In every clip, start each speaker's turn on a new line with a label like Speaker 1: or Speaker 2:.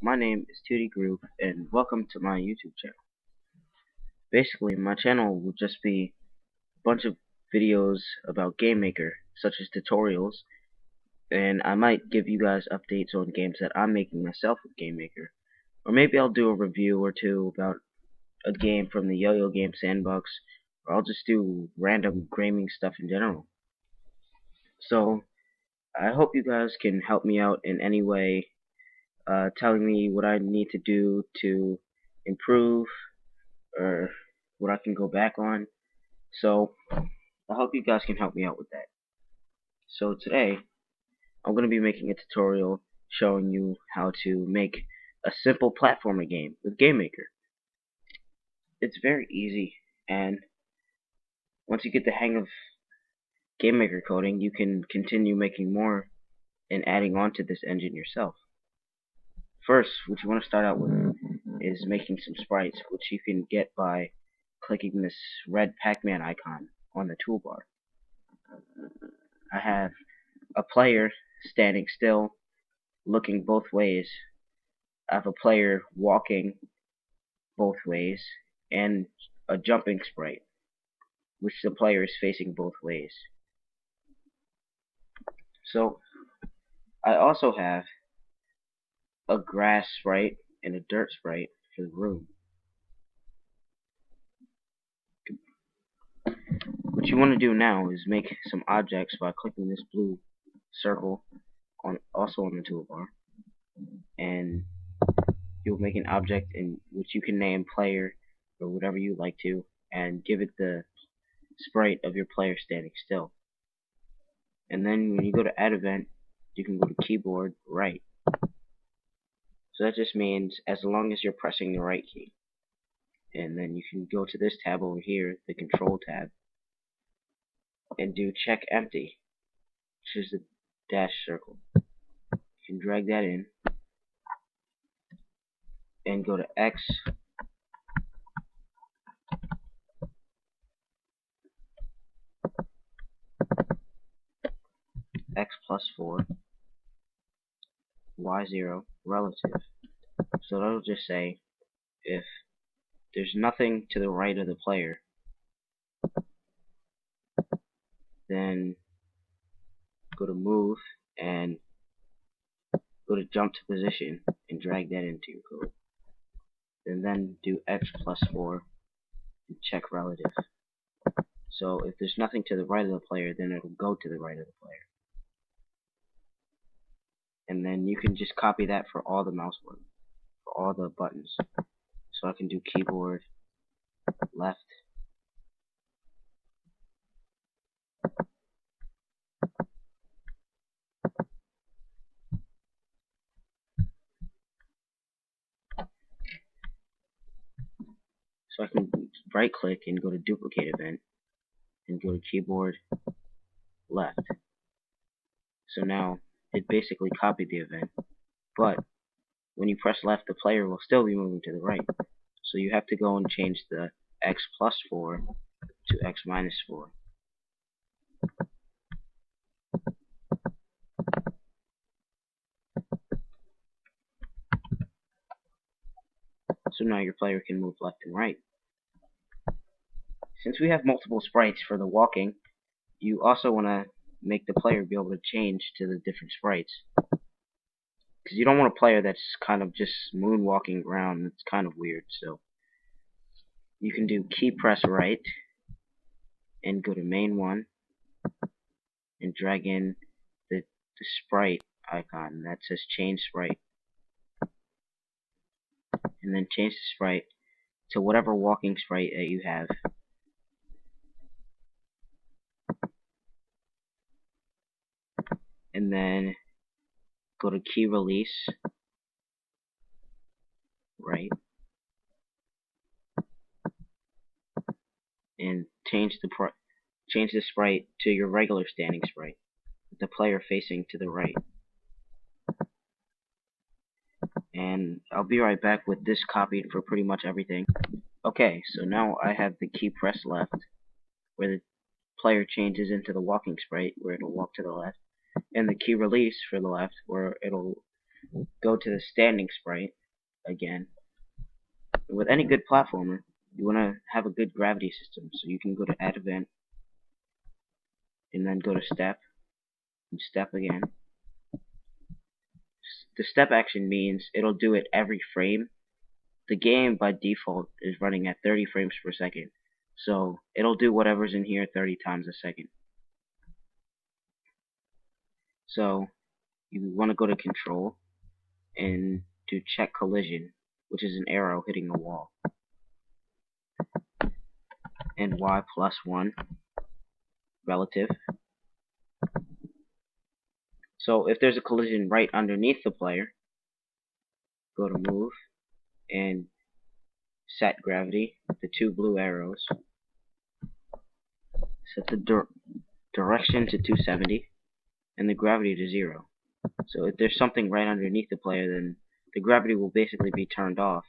Speaker 1: My name is Tootie Groove, and welcome to my YouTube channel. Basically, my channel will just be a bunch of videos about Game Maker, such as tutorials, and I might give you guys updates on games that I'm making myself with Game Maker. Or maybe I'll do a review or two about a game from the Yo-Yo Game Sandbox, or I'll just do random gaming stuff in general. So, I hope you guys can help me out in any way, telling me what I need to do to improve or what I can go back on. So I hope you guys can help me out with that. So today I'm going to be making a tutorial showing you how to make a simple platformer game with GameMaker. It's very easy, and once you get the hang of GameMaker coding, you can continue making more and adding on to this engine yourself. First, what you want to start out with is making some sprites, which you can get by clicking this red Pac-Man icon on the toolbar. I have a player standing still, looking both ways. I have a player walking both ways, and a jumping sprite, which the player is facing both ways. So, I also have a grass sprite and a dirt sprite for the room. What you want to do now is make some objects by clicking this blue circle also on the toolbar, and you'll make an object in which you can name player or whatever you like to, and give it the sprite of your player standing still. And then when you go to add event, you can go to keyboard right. So that just means as long as you're pressing the right key. And then you can go to this tab over here, the control tab, and do check empty, which is the dash circle. You can drag that in and go to x plus 4, y0 relative. So that'll just say if there's nothing to the right of the player, then go to move and go to jump to position and drag that into your code. And then do x plus 4 and check relative. So if there's nothing to the right of the player, then it'll go to the right of the player. And then you can just copy that for all the mouse buttons, for all the buttons. So I can do keyboard left, so I can right click and go to duplicate event and go to keyboard left. So now it basically copied the event, but when you press left, the player will still be moving to the right. So you have to go and change the x plus 4 to x minus 4. So now your player can move left and right. Since we have multiple sprites for the walking, you also want to make the player be able to change to the different sprites. Because you don't want a player that's kind of just moonwalking around. It's kind of weird. So you can do key press right and go to main one and drag in the sprite icon that says change sprite, and then change the sprite to whatever walking sprite that you have. And then go to key release right and change the sprite to your regular standing sprite with the player facing to the right. And I'll be right back with this copied for pretty much everything. Okay, so now I have the key press left, where the player changes into the walking sprite, where it'll walk to the left, and the key release for the left, where it'll go to the standing sprite again. With any good platformer, you want to have a good gravity system, so you can go to add event and then go to step and step again. The step action means it'll do it every frame. The game by default is running at 30 frames per second, so it'll do whatever's in here 30 times a second. So you want to go to control and do check collision, which is an arrow hitting a wall, and Y+1 relative. So if there's a collision right underneath the player, go to move and set gravity, the two blue arrows. Set the direction to 270 and the gravity to 0. So if there's something right underneath the player, then the gravity will basically be turned off.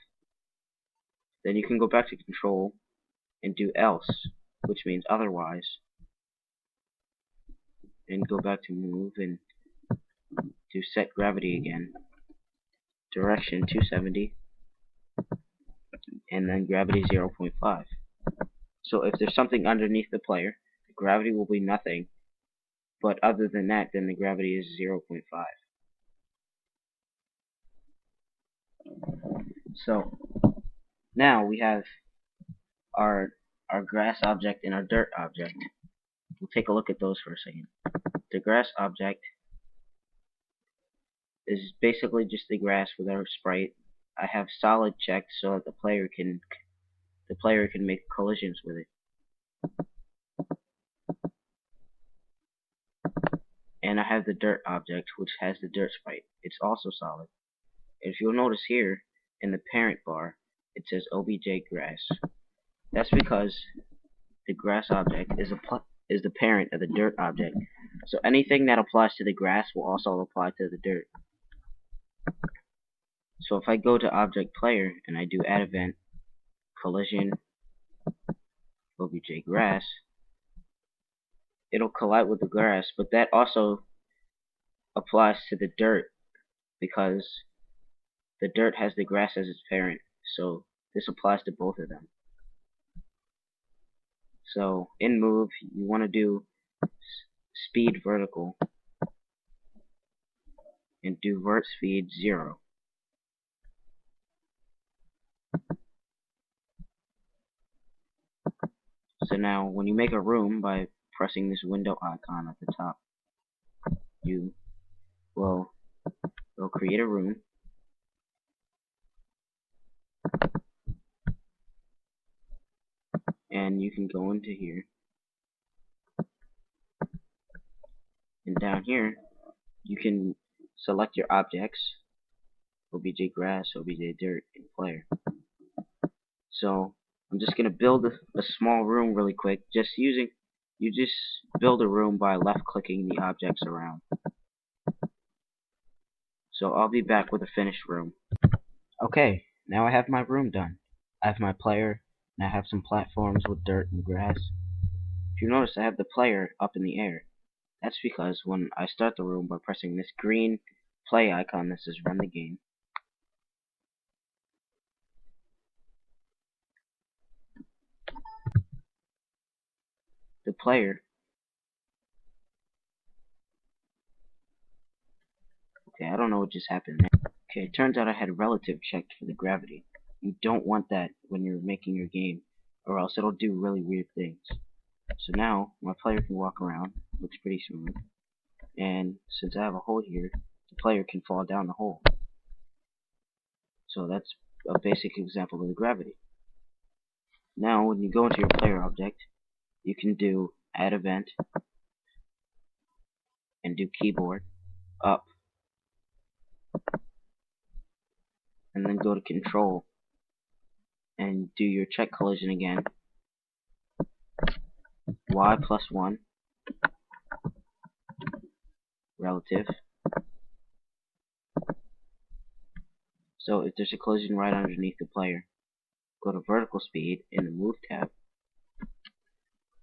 Speaker 1: Then you can go back to control and do else, which means otherwise, and go back to move and do set gravity again, direction 270, and then gravity 0.5. So if there's something underneath the player, the gravity will be nothing, but other than that, then the gravity is 0.5. So now we have our grass object and our dirt object. We'll take a look at those for a second. The grass object is basically just the grass with our sprite. I have solid checked so that the player can make collisions with it. And I have the dirt object, which has the dirt sprite. It's also solid. If you'll notice here in the parent bar, it says obj grass. That's because the grass object is the parent of the dirt object. So anything that applies to the grass will also apply to the dirt. So if I go to object player and I do add event, collision, obj grass, it'll collide with the grass, but that also applies to the dirt because the dirt has the grass as its parent. So this applies to both of them. So in move, you want to do speed vertical and do vert speed 0. So now when you make a room by pressing this window icon at the top, you will create a room, and you can go into here, and down here you can select your objects, obj grass, obj dirt, and player. So I'm just gonna build a small room really quick, you just build a room by left clicking the objects around. So I'll be back with a finished room. Okay, now I have my room done. I have my player, and I have some platforms with dirt and grass. If you notice, I have the player up in the air. That's because when I start the room by pressing this green play icon that says run the game, the player, okay, I don't know what just happened there. Okay, it turns out I had relative checked for the gravity. You don't want that when you're making your game, or else it'll do really weird things. So now, my player can walk around, looks pretty smooth, and since I have a hole here, the player can fall down the hole. So that's a basic example of the gravity. Now, when you go into your player object, you can do add event, and do keyboard, up, and then go to control, and do your check collision again, Y+1, relative. So if there's a collision right underneath the player, go to vertical speed in the move tab,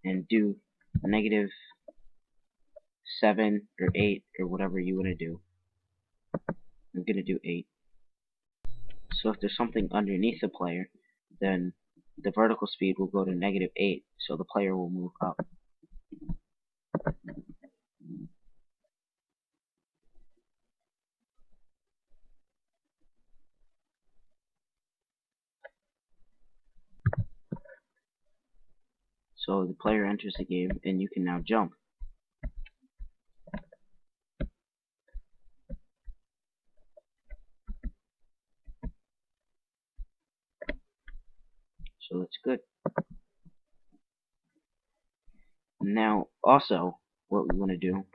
Speaker 1: and do -7 or 8 or whatever you want to do. I'm gonna do 8. So if there's something underneath the player, then the vertical speed will go to -8, so the player will move up. So the player enters the game, and you can now jump. So that's good. Now, also, what we want to do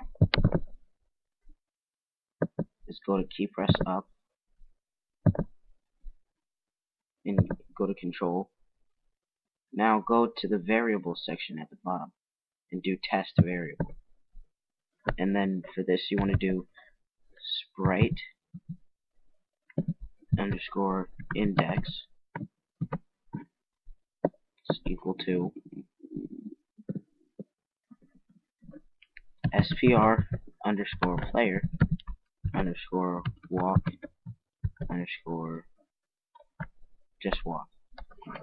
Speaker 1: is go to key press up, and go to control. Now go to the variable section at the bottom, and do test variable. And then for this, you want to do sprite underscore index is equal to SPR underscore player underscore walk underscore just walk.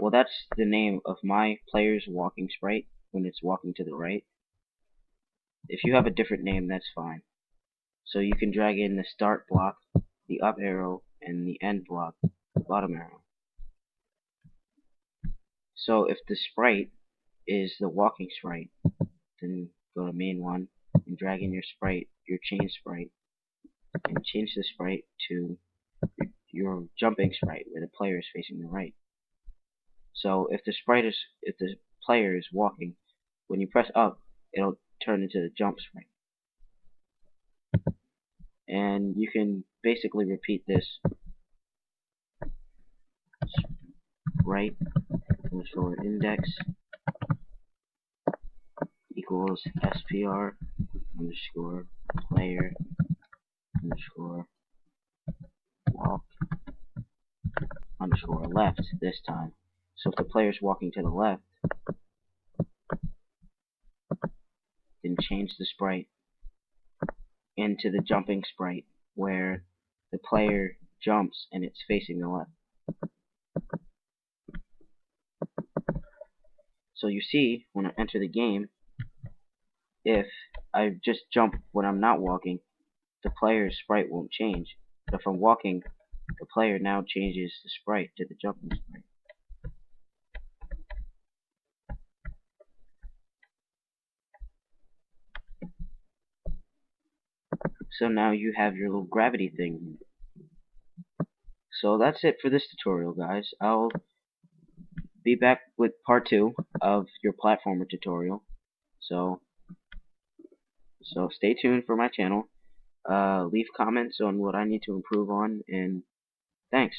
Speaker 1: Well, that's the name of my player's walking sprite when it's walking to the right. If you have a different name, that's fine. So you can drag in the start block, the up arrow, and the end block, the bottom arrow. So if the sprite is the walking sprite, then go to main one and drag in your sprite, your change sprite, and change the sprite to your jumping sprite where the player is facing the right. So if the player is walking, when you press up, it'll turn into the jump sprite. And you can basically repeat this sprite underscore index equals SPR underscore player underscore walk underscore left this time. So if the player's walking to the left, then change the sprite into the jumping sprite where the player jumps and it's facing the left. So you see, when I enter the game, if I just jump when I'm not walking, the player's sprite won't change. But if I'm walking, the player now changes the sprite to the jumping sprite. So now you have your little gravity thing. So that's it for this tutorial, guys. I'll be back with part 2 of your platformer tutorial. So stay tuned for my channel. Leave comments on what I need to improve on, and thanks.